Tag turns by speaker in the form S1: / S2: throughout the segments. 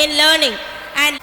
S1: in learning and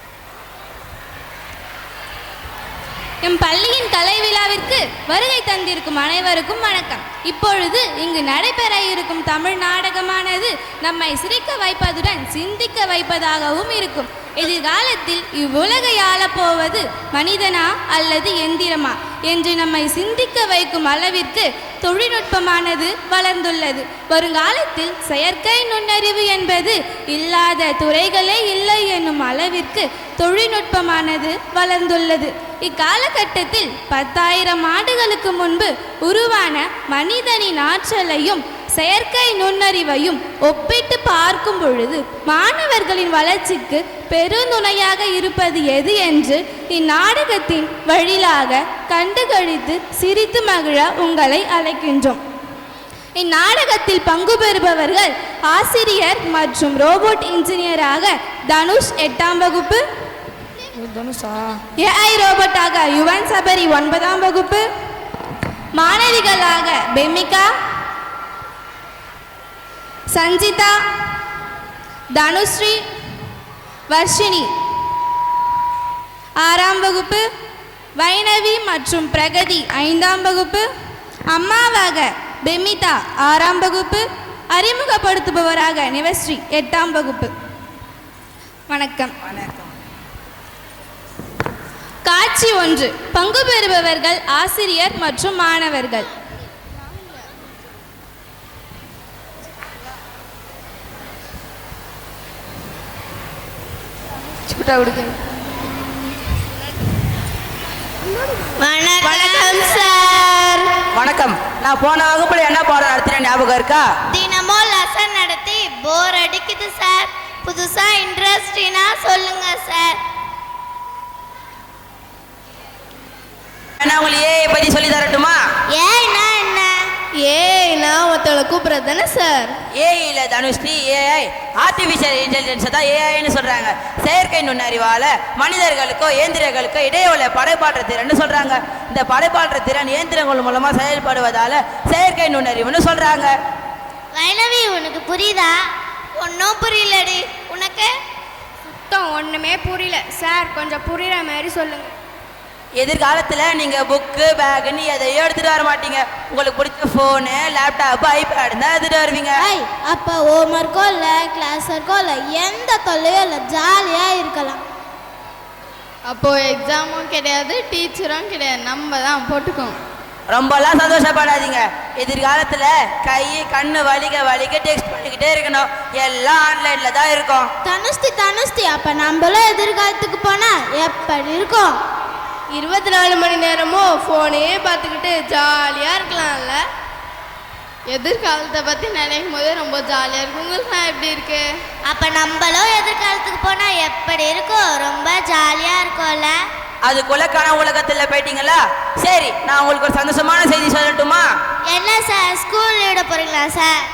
S2: M பள்ளியின் கலை விழாவிற்கு வருகை தந்திருக்கும் அனைவருக்கும் வணக்கம். இப்பொழுது இங்கு நடைபெற இருக்கும் தமிழ் நாடகமானது நம்மை சிரிக்க வைப்பதுடன் சிந்திக்க வைப்பதாகவும் இருக்கும். எதிர்காலத்தில் இவ்வுலகை ஆளப்போவது மனிதனா அல்லது எந்திரமா என்று நம்மை சிந்திக்க வைக்கும் அளவிற்கு தொழில்நுட்பமானது வளர்ந்துள்ளது. வருங்காலத்தில் செயற்கை நுண்ணறிவு என்பது இல்லாத துறைகளே இல்லை என்னும் அளவிற்கு தொழில்நுட்பமானது வளர்ந்துள்ளது. இக்காலகட்டத்தில் 10,000 ஆண்டுகளுக்கு முன்பு உருவான மனிதனின் ஆற்றலையும் செயற்கை நுண்ணறிவையும் ஒப்பிட்டு பார்க்கும் பொழுது மாணவர்களின் வளர்ச்சிக்கு பெருந்துணையாக இருப்பது எது என்று இந்நாடகத்தின் வழியாக கண்டுகளித்து சிரித்து மகிழ உங்களை அழைக்கின்றோம். இந்நாடகத்தில் பங்கு பெறுபவர்கள் ஆசிரியர் மற்றும் ரோபோட் இன்ஜினியராக தனுஷ் 8ஆம் வகுப்பு, AI ரோபோட்டாக யுவன் சபரி 9ஆம் வகுப்பு, மாணவிகளாக பெமிகா, சஞ்சிதா, தனுஸ்ரீ, வர்ஷினி 6ஆம் வகுப்பு, வைணவி மற்றும் பிரகதி 5ஆம் வகுப்பு, அம்மாவாக பெமிதா 6ஆம் வகுப்பு, அறிமுகப்படுத்துபவராக நிவஸ்ரீ 8ஆம் வகுப்பு. வணக்கம். காட்சி 1. பங்கு பெறுபவர்கள் ஆசிரியர் மற்றும் மாணவர்கள்.
S1: வணக்கம் சார்.
S3: வணக்கம். நான் போன வகுப்புல என்ன பாடம் நடத்தின ஞாபகம் இருக்கா?
S1: தினமும் லெசன் நடத்தி போர் அடிக்குது சார். புதுசா இன்ட்ரெஸ்டினா சொல்லுங்க சார்.
S3: நான் உங்களுக்கு ஏஐ பத்தி சொல்லி தரட்டுமா?
S1: ஏன்னா என்ன?
S2: ஏன்னா ஒருத்தவளை கூப்பிடுறது தானே சார்.
S3: ஏஐல தனுஸ்ரீ ஏஐ ஆர்டிஃபிஷியல் இன்டெலிஜென்ஸ் தான் ஏஐன்னு சொல்றாங்க. செயற்கை நுண்ணறிவால மனிதர்களுக்கோ இயந்திரங்களுக்கோ இடையே உள்ள படைப்பாற்ற திறன் சொல்றாங்க. இந்த படைப்பாற்ற திறன் இயந்திரங்கள் மூலமா செயல்படுவதால செயற்கை நுண்ணறிவுன்னு சொல்றாங்க.
S1: வைணவி, உனக்கு புரியுதா? ஒன்றும் புரியலடி. உனக்கு?
S2: சுத்தம் ஒண்ணுமே புரியல சார். கொஞ்சம் புரியுற மாதிரி சொல்லுங்க.
S3: எதிர்காலத்துல நீங்க புக்கு பேக்குன்னு எதையோ எடுத்துட்டு வர மாட்டீங்க. உங்களுக்கு பிடிச்ச ஃபோனு, லேப்டாப், ஐபேடு தான் எடுத்துட்டு வருவீங்க.
S1: அப்போ ஹோம்ஒர்க்கோ இல்லை, கிளாஸ் ஒர்க்கோ இல்லை, எந்த தொல்லையோ இல்லை, ஜாலியாக இருக்கலாம்.
S2: அப்போ எக்ஸாமும் கிடையாது, டீச்சரும் கிடையாது, நம்ம தான் போட்டுக்கோம்.
S3: ரொம்பலாம் சந்தோஷப்படாதீங்க. எதிர்காலத்துல கை கண்ணு வலிக்க டெக்ஸ்ட் பண்ணிக்கிட்டே இருக்கணும். எல்லாம் ஆன்லைன்ல தான் இருக்கும்.
S1: தனுஷ்டி அப்ப நம்மளும் எதிர்காலத்துக்கு போனா எப்படி இருக்கும்?
S2: 24 மணி நேரமும் ஃபோனே பார்த்துக்கிட்டு ஜாலியாக இருக்கலாம்ல. எதிர்காலத்தை பற்றி நினைக்கும் போதே ரொம்ப ஜாலியாக இருக்கும். உங்களுக்கு எப்படி இருக்கு?
S1: அப்போ நம்மளும் எதிர்காலத்துக்கு போனால் எப்படி இருக்கும்? ரொம்ப ஜாலியாக இருக்கும்ல.
S3: அதுக்குள்ள கனவு உலகத்தில் போயிட்டீங்களா? சரி, நான் உங்களுக்கு ஒரு சந்தோஷமான செய்தி சொல்லட்டுமா?
S1: என்ன சார், ஸ்கூல் விட போறீங்களா சார்?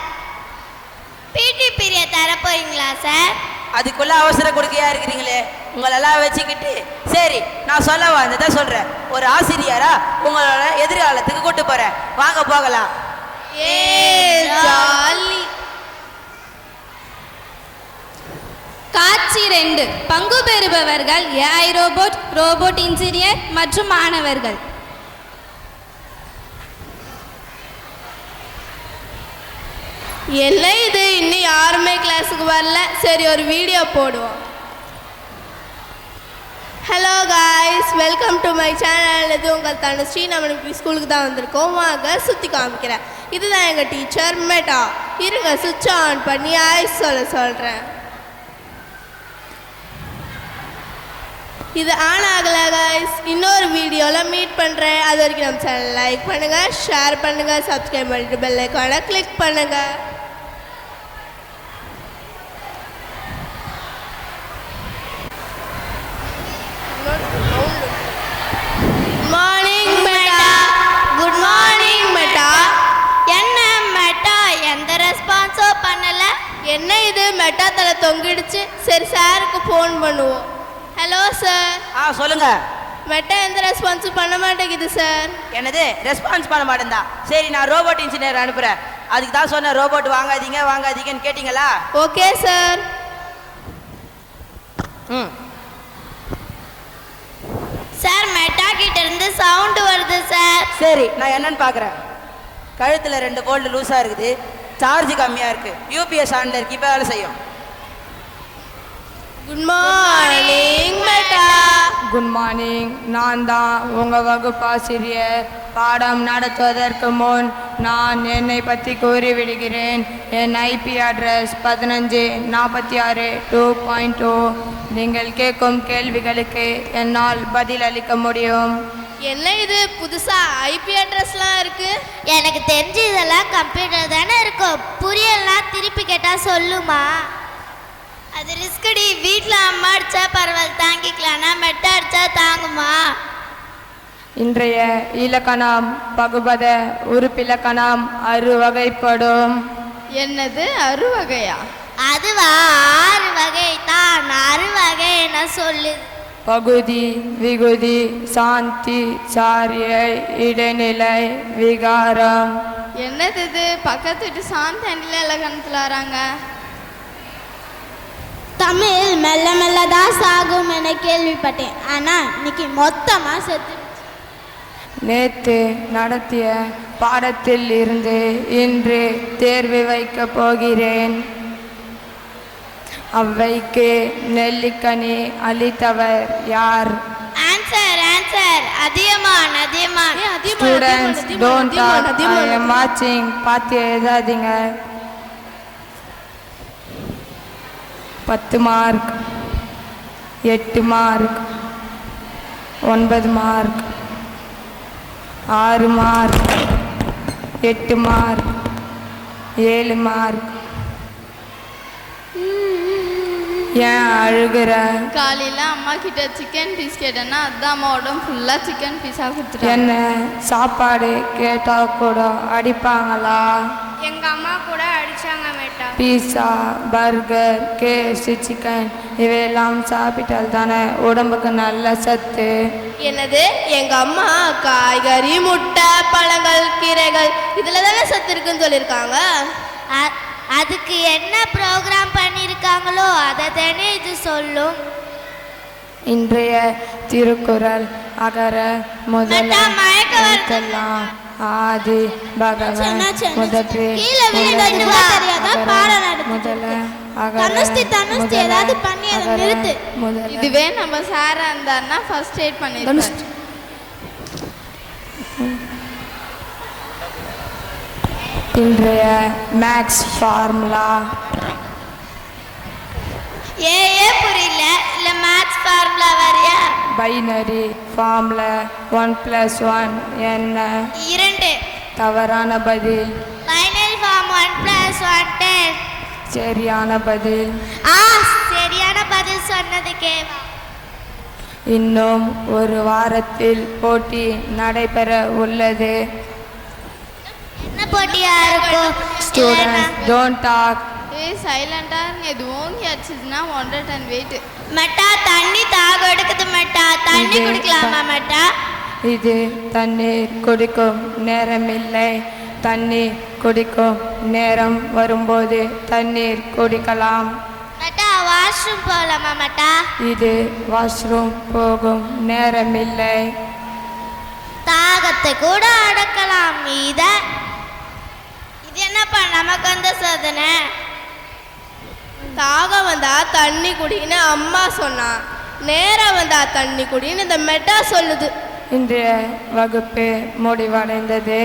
S1: பிடி பீரியட் தர போறீங்களா சார்?
S3: அதுக்குள்ள அவசர கொடுக்கையா இருக்கிறீங்களே, உங்களெல்லாம் வச்சுக்கிட்டு. சரி, நான் சொல்ல வந்ததை சொல்றேன். ஒரு ஆசிரியரா உங்களோட எதிர்காலத்துக்கு கூட்டு போறேன். வாங்க போகலாம்.
S2: காட்சி 2. பங்கு பெறுபவர்கள் AI ரோபோட் இன்ஜினியர் மற்றும் மாணவர்கள். என்ன இது, இன்னும் யாருமே கிளாஸுக்கு வரல. சரி, ஒரு வீடியோ போடுவோம். Hello guys, welcome to my channel. இது உங்கள் தனுஸ்ரீ. நம்ம ஸ்கூலுக்கு தான் வந்திருக்கோம். வாங்க சுற்றி காமிக்கிறேன். இதுதான் எங்கள் டீச்சர் மெட்டா. இருங்க, சுவிட்ச் ஆன் பண்ணி ஐஸ் சொல்கிறேன். இது ஆன் ஆகலை காய்ஸ். இன்னொரு வீடியோவில் மீட் பண்ணுறேன். அது வரைக்கும் நம்ம சேனல் லைக் பண்ணுங்கள், ஷேர் பண்ணுங்கள், சப்ஸ்கிரைப் பண்ணிட்டு பெல் ஐக்கானை கிளிக் பண்ணுங்கள். Morning meta. Good morning meta.
S1: என்ன மெட்டா, எந்த ரெஸ்பான்ஸோ பண்ணல?
S2: என்ன இது, மெட்டா தலை தொங்கிடுச்சு. சரி, சாருக்கு ஃபோன் பண்ணுவோம். Hello sir.
S3: சொல்லுங்க.
S2: மெட்டா எந்த ரெஸ்பான்ஸும் பண்ண மாட்டேங்குது சார்.
S3: என்னது, ரெஸ்பான்ஸ் பண்ண மாட்டேந்தா? சரி, நான் ரோபோட் இன்ஜினியர் அனுப்புறேன். அதுக்கு தான் சொன்னேன், ரோபோட் வாங்காதீங்கன்னு கேட்டிங்களா?
S2: Okay sir.
S3: ம்
S1: சார் மெட்டா கிட்ட இருந்து சவுண்ட் வருது சார்.
S3: சரி, நான் என்னன்னு பார்க்குறேன். கழுத்தில் 2 போல்டு லூஸாக இருக்குது, சார்ஜ் கம்மியாக இருக்குது, யூபிஎஸ் ஆனில் இருக்கு, இப்போ வேலை செய்யும்.
S2: Good morning meta.
S4: Good morning. நான் தான் உங்கள் வகுப்பாசிரியர். பாடம் நடத்துவதற்கு முன் நான் என்னை பற்றி கூறிவிடுகிறேன். என் ஐபி அட்ரஸ் 1546.2.2. நீங்கள் கேட்கும் கேள்விகளுக்கு என்னால் பதிலளிக்க முடியும்.
S2: என்ன இது புதுசா ஐபி அட்ரஸ்லாம் இருக்கு?
S1: எனக்கு தெரிஞ்சு இதெல்லாம் கம்ப்யூட்டர் தானே இருக்கும். புரியலாம் திருப்பி கேட்டா சொல்லுமா? அது ரிஸ்கடி. வீட்டில் அம்மா அடிச்சா பரவாயில்ல தாங்கிக்கலாம்னா மெட்டா அடிச்சா தாங்குமா?
S4: இன்றைய இலக்கணம் பகுபத உறுப்பிலக்கணம் 6 வகைப்படும்.
S2: என்னது 6 வகையா?
S1: அதுவா 6 வகை தான். 6 வகை என்ன சொல்லு?
S4: பகுதி, விகுதி, சாந்தி, சாரியை, இடைநிலை, விகாரம்.
S2: என்னது இது பக்கத்து வீட்டு சாந்தாண்டில இலக்கணத்தில் வராங்க.
S1: தமிழ் மெல்ல மெல்ல தான் சாகும் என கேள்விப்பட்டேன். ஆனால் இன்னைக்கு மொத்தமாக செத்து.
S4: நேற்று நடத்திய பாடத்தில் இருந்து இன்று தேர்வு வைக்கப் போகிறேன். அவ்வைக்கு நெல்லிக்கனி அளித்தவர் யார்?
S1: Answer answer Athiyaman Athiyaman.
S4: Students don't talk. I am வாட்சிங். பார்த்து எழுதாதீங்க. 10 mark, 8 mark, 9 mark, 6 mark, 8 mark, 7 mark. ஏன் அழுகிற?
S2: காலையில் அம்மா கிட்ட சிக்கன் பீஸ் கேட்டேன்னா அதான் அம்மா உடம்பு ஃபுல்லாக சிக்கன் பீஸாக கொடுத்துட்டாங்க.
S4: என்ன சாப்பாடு கேட்டா கூட அடிப்பாங்களா?
S1: எங்க அம்மா கூட அடிச்சாங்க மெட்டா.
S4: பீஸா, பர்கர், கேஎஃப்சி சிக்கன் இவையெல்லாம் சாப்பிட்டால் தானே உடம்புக்கு நல்ல சத்து.
S2: என்னது? எங்க அம்மா காய்கறி, முட்டை, பழங்கள், கீரைகள் இதுல தானே சத்து இருக்குன்னு சொல்லியிருக்காங்க.
S1: அதுக்கு என்ன ப்ரோக்ராம் பண்ணியிருக்காங்களோ அதை தானே இது சொல்லும்.
S4: இன்றைய திருக்குறள் அகர முதல எழுத்தெல்லாம் ஆதி பகவன் முதற்றே முதல அகர முதல.
S2: இதுவே நம்ம சாரா இருந்தாருன்னா ஃபர்ஸ்ட் எய்ட் பண்ணிருக்காரு.
S4: இன்றைய மேக்ஸ் ஃபார்முலா.
S1: ஏ புரியல. இல்ல மேத்ஸ் ஃபார்முலா வரையா?
S4: பைனரி ஃபார்முலா 1+1 என்ன?
S1: 2.
S4: தவறான பதில்.
S1: Binary form 1+1 10.
S4: சரியான பதில்.
S1: சரியான பதில் சொன்னதுக்கே.
S4: இன்னும் ஒரு வாரத்தில் போட்டி நடைபெற உள்ளது.
S1: என்ன போட்டியா இருக்கும்?
S4: Students don't talk.
S2: சைலண்டா இருங்க. இது ஓங்கி அடிச்சதுன்னா 110 வெயிட்.
S1: மெட்டா தண்ணி தாகம் எடுக்குது மெட்டா. தண்ணி குடிக்கலாமா மெட்டா?
S4: இது தண்ணீர் குடிக்கும் நேரமில்லை. தண்ணீர் குடிக்கும் நேரம் வரும்போது தண்ணீர் குடிக்கலாம்.
S1: மெட்டா வாஷ்ரூம் போகலாமா மெட்டா?
S4: இது வாஷ்ரூம் போகும் நேரமில்லை.
S1: தாகத்தை கூட அடக்கலாம். இது என்னப்பா நமக்கு வந்த சோதனை?
S2: தாகம் வந்தா தண்ணி குடின்னு அம்மா சொன்னா, நேரம் வந்தா தண்ணி குடின்னு இந்த மெட்டா சொல்லுது.
S4: இன்றைய வகுப்பு முடிவடைந்தது.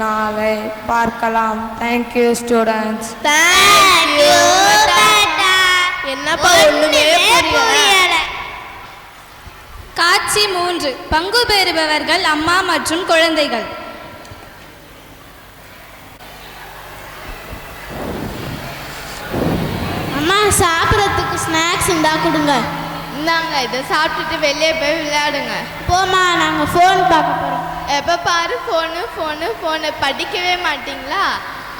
S4: நாளை பார்க்கலாம். Thank you students.
S1: Thank you meta.
S2: என்னப்பா ஒண்ணுமே புரியல.
S5: காட்சி 3. பங்கு பெறுபவர்கள் அம்மா மற்றும் குழந்தைகள்.
S1: அம்மா சாப்பிட்றதுக்கு ஸ்நாக்ஸ் இருந்தா கொடுங்க.
S2: இந்தாங்க, இதை சாப்பிட்டுட்டு வெளியே போய் விளையாடுங்க.
S1: போமா, நாங்கள் ஃபோன் பார்க்க போகிறோம்.
S2: எப்போ பாரு ஃபோனு ஃபோனு ஃபோனு. படிக்கவே மாட்டிங்களா?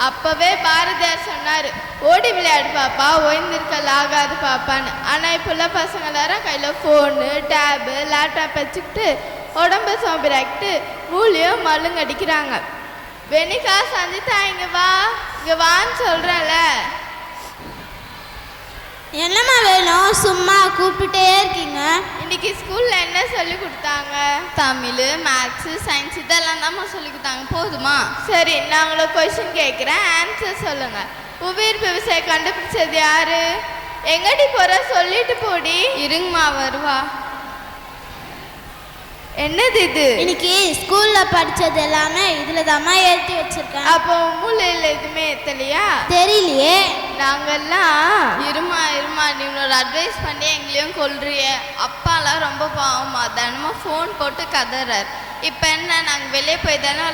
S2: அப்போவே பாரதியார் சொன்னார், ஓடி விளையாடு பாப்பா, ஓய்ந்திருக்கல் ஆகாது பாப்பான்னு. ஆனால் இப்போல்லாம் பசங்க எல்லாரும் கையில் ஃபோனு, டேபு, லேப்டாப் வச்சுக்கிட்டு உடம்பு சோம்பராக்கிட்டு மூலியம் மழுங்கடிக்கிறாங்க. வெனிகா, சஞ்சிதா இங்கே வா, இங்கே வான்னு சொல்கிறேன்ல.
S1: என்னம்மா வேணும்? சும்மா கூப்பிட்டுட்டே இருக்கீங்க.
S2: இன்னைக்கு ஸ்கூல்ல என்ன சொல்லி கொடுத்தாங்க?
S6: தமிழ், மேக்ஸு, சயின்ஸ் இதெல்லாம் தான்மா சொல்லி கொடுத்தாங்க. போதுமா?
S2: சரி, நான் உங்களை கொஸ்டின் கேட்குறேன், ஆன்சர் சொல்லுங்க. உயிர் விவசாயம் கண்டுபிடிச்சது யாரு? எங்கடி போற சொல்லிட்டு போடி.
S6: இருங்கம்மா வருவா.
S2: என்னது இது?
S1: இன்னைக்கு ஸ்கூல்ல படிச்சது எல்லாமே இதுல தாம்மா எழுதி வச்சிருக்கேன்.
S2: அப்போ மூளையில் எதுவுமே எத்தலையா?
S1: தெரியலையே.
S2: நாங்கெல்லாம்
S6: இருமா நீ உன்னோட அட்வைஸ் பண்ணி எங்களையும் கொல்றிய. அப்பாலாம் ரொம்ப பாவமா தினமும் ஃபோன் போட்டு கதறார். இப்போ என்ன, நாங்கள் வெளியே போய் தானே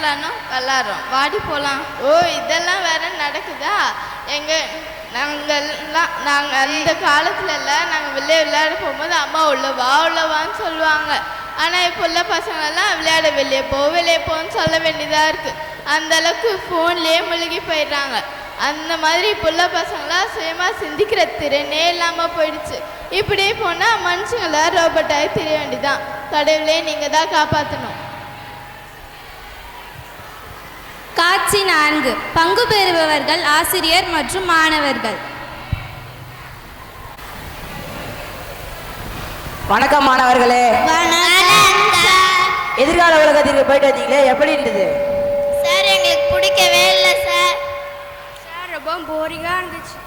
S6: விளாட்றோம். வாடி போகலாம்.
S2: ஓ, இதெல்லாம் வேற நடக்குதா? நாங்கள் அந்த காலத்துலலாம் நாங்கள் வெளியே விளையாட போகும்போது அம்மா உள்ளவான்னு சொல்லுவாங்க. ஆனால் இப்போ உள்ள பசங்களெல்லாம் விளையாட வெளியே போன்னு சொல்ல வேண்டியதாக இருக்குது. அந்த அளவுக்கு ஃபோன்லேயே மூழ்கி போயிடுறாங்க. அந்த மாதிரி இப்போ உள்ள பசங்களாம் சுயமாக சிந்திக்கிற திறனே இல்லாமல் போயிடுச்சு. இப்படியே போனால் மனுஷங்கள ரோபோட்டாகி தெரிய வேண்டியதான். கடவுளே நீங்கள் தான் காப்பாற்றணும்.
S5: காட்சி 4. பங்கு பெறுபவர்கள் ஆசிரியர் மற்றும் மாணவர்கள்.
S3: வணக்கம் மாணவர்களே. எதிர்கால உலகத்திற்கு போயிட்டு வந்தீங்களே, எப்படி இருந்தது?
S1: சார், எங்களுக்கு பிடிக்கவே இல்லை சார்.
S2: சார், ரொம்ப போரிங்காக இருந்துச்சு.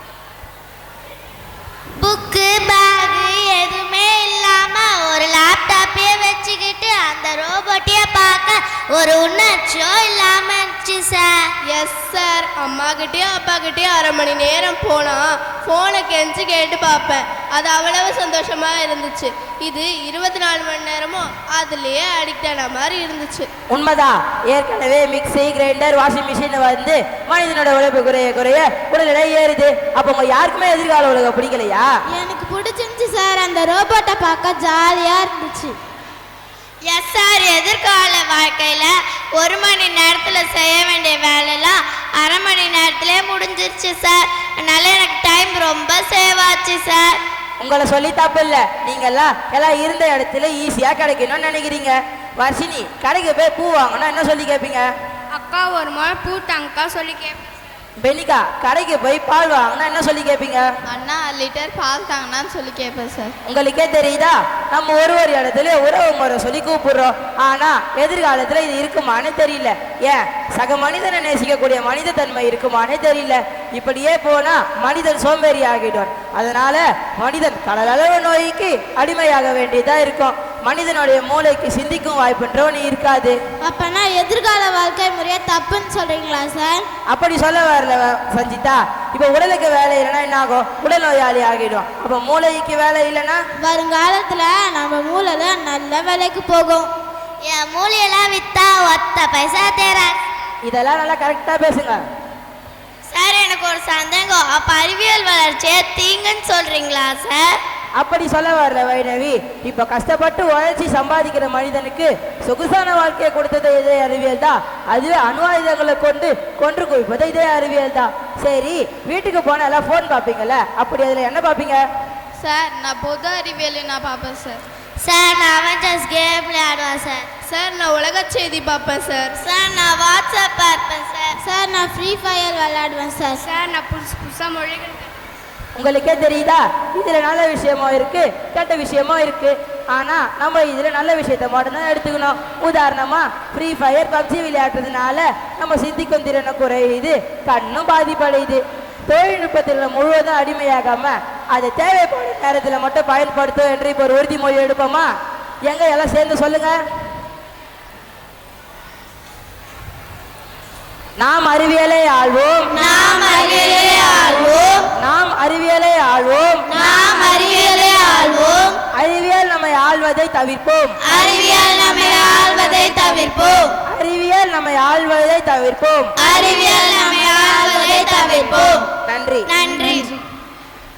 S1: புக்கு பேகு எதுவுமே இல்லாம ஒரு லேப்டாப்பே வச்சுக்கிட்டு அந்த ரோபோட்டியை பார்க்க ஒரு உணர்ச்சியோ இல்லாம இருந்துச்சு சார்.
S2: எஸ் சார், அம்மாக்கிட்டேயும் அப்பாக்கிட்டேயும் 1/2 மணி நேரம் போனால் ஃபோனை கெஞ்சி கேட்டு பார்ப்பேன். அது அவ்வளவு சந்தோஷமாக இருந்துச்சு. இது 24 மணி நேரமும் அதுலேயே அடிக்ட் ஆன மாதிரி இருந்துச்சு.
S3: உண்மைதான். ஏற்கனவே மிக்சி, கிரைண்டர், வாஷிங் மிஷின் வந்து மனிதனோட உழைப்பு குறைய உடல் எடை ஏறுது. அப்போ உங்க யாருக்குமே எதிர்கால உலகம் பிடிக்கலையா?
S1: எனக்கு பிடிச்சிருந்துச்சு சார். அந்த ரோபோட்டை பார்க்க ஜாலியா இருந்துச்சு. எஸ் சார், எதிர்கால வாழ்க்கையில 1 மணி நேரத்துல செய்ய வேண்டிய வேலையெல்லாம் 1/2 மணி நேரத்திலே முடிஞ்சிருச்சு சார். அதனால எனக்கு டைம் ரொம்ப சேவ் ஆச்சு சார்.
S3: உங்களை சொல்லி தப்பு இல்லை. எல்லாம் இருந்த இடத்துல ஈஸியா கிடைக்கணும்னு நினைக்கிறீங்க. வர்ஷினி, கடைக்கு போய் பூ வாங்கணும் என்ன சொல்லி கேட்பீங்க?
S2: அக்கா ஒரு முறை பூ தாங்கக்கா சொல்லி கேட்பேன்.
S3: பெனிகா, கடைக்கு போய் பால் வாங்கினா என்ன சொல்லி கேட்பீங்க?
S6: அண்ணா லிட்டர் பால் தாங்கன்னு சொல்லி கேட்பேன் சார்.
S3: உங்களுக்கே தெரியுதா, நம்ம ஒரு இடத்துல உறவு முறை சொல்லி கூப்பிடுறோம். ஆனா எதிர்காலத்துல இது இருக்குமான்னு தெரியல. ஏன் சக மனிதனை நேசிக்கக்கூடிய மனித தன்மை இருக்குமானே தெரியல. இப்படியே போனா மனிதன் சோம்பேறி ஆகிடும். அதனால மனிதன் கடலளவு நோய்க்கு அடிமையாக வேண்டியதா இருக்கும். மனிதனுடைய மூளைக்கு சிந்திக்கும் வாய்ப்புன்றவனு இருக்காது.
S1: அப்பனா எதிர்கால வாழ்க்கை முறையா தப்புன்னு சொல்றீங்களா சார்?
S3: அப்படி சொல்ல வரல சஞ்சிதா. இப்ப உடலுக்கு வேலை இல்லைன்னா என்ன ஆகும்? உடல் நோயாளி ஆகிடும். அப்ப மூளைக்கு வேலை இல்லைன்னா
S1: வருங்காலத்துல நம்ம மூளைல நல்ல வேலைக்கு போகும். என் மூளையெல்லாம் வித்தா 1 பைசா தேராது.
S3: இதெல்லாம் நல்லா கரெக்டா பேசுங்க
S1: சார். எனக்கு ஒரு சந்தேகம். அப்ப அறிவியல் வளர்ச்சியை தீங்குன்னு சொல்றீங்களா சார்?
S3: அப்படி சொல்ல வரல வைணவி. இப்ப கஷ்டப்பட்டு உழைச்சி சம்பாதிக்கிற மனிதனுக்கு சொகுசான வாழ்க்கையை கொடுத்தது இதே அறிவியல் தான். அதுவே அணு ஆயுதங்களை கொன்று குவிப்பது இதே அறிவியல் தான். சரி, வீட்டுக்கு போனா எல்லாம் போன் பார்ப்பீங்கல்ல, அப்படி அதுல என்ன பார்ப்பீங்க?
S6: சார், நான் பொது அறிவியல் நான் பார்ப்பேன் சார்.
S1: சார், நான் அவெஞ்சர்ஸ் கேம் விளையாடுவேன் சார்.
S2: சார், நான் உலக செய்தி பார்ப்பேன் சார்.
S1: சார், நான் வாட்ஸ்அப் பார்ப்பேன் சார். சார், நான் ஃப்ரீ ஃபயர் விளையாடுவேன் சார்.
S2: சார், நான் புதுசாக மொழிகள்.
S3: உங்களுக்கே தெரியுதா, இதுல நல்ல விஷயமும் இருக்கு, கெட்ட விஷயமும் இருக்கு. ஆனா நம்ம இதுல நல்ல விஷயத்த மட்டும்தான் எடுத்துக்கணும். உதாரணமா ஃப்ரீ ஃபயர், பப்ஜி விளையாடுறதுனால நம்ம சிந்திக்கும் திறனை குறையுது, கண்ணும் பாதிப்படையுது. தொழில்நுட்பத்தில் முழுவதும் அடிமையாகாம அதை தேவைப்படும் நேரத்தில் மட்டும் பயன்படுத்தும் என்று இப்போ ஒரு உறுதிமொழி எடுப்போமா? எங்க எல்லாம் சேர்ந்து சொல்லுங்க. நாம் அறிவியலை ஆள்வோம்,
S1: நாம் அறிவியலை ஆள்வோம்,
S3: நாம் அறிவியலை ஆள்வோம்,
S1: நாம் அறிவியலை ஆள்வோம்.
S3: அறிவியல் நம்மை ஆள்வதை தவிர்ப்போம்,
S1: அறிவியல் நம்மை ஆள்வதை தவிர்ப்போம்,
S3: அறிவியல் நம்மை ஆள்வதை தவிர்ப்போம்,
S1: அறிவியல் நம்மை ஆள்வதை தவிர்ப்போம்.
S3: நன்றி.
S1: நன்றி.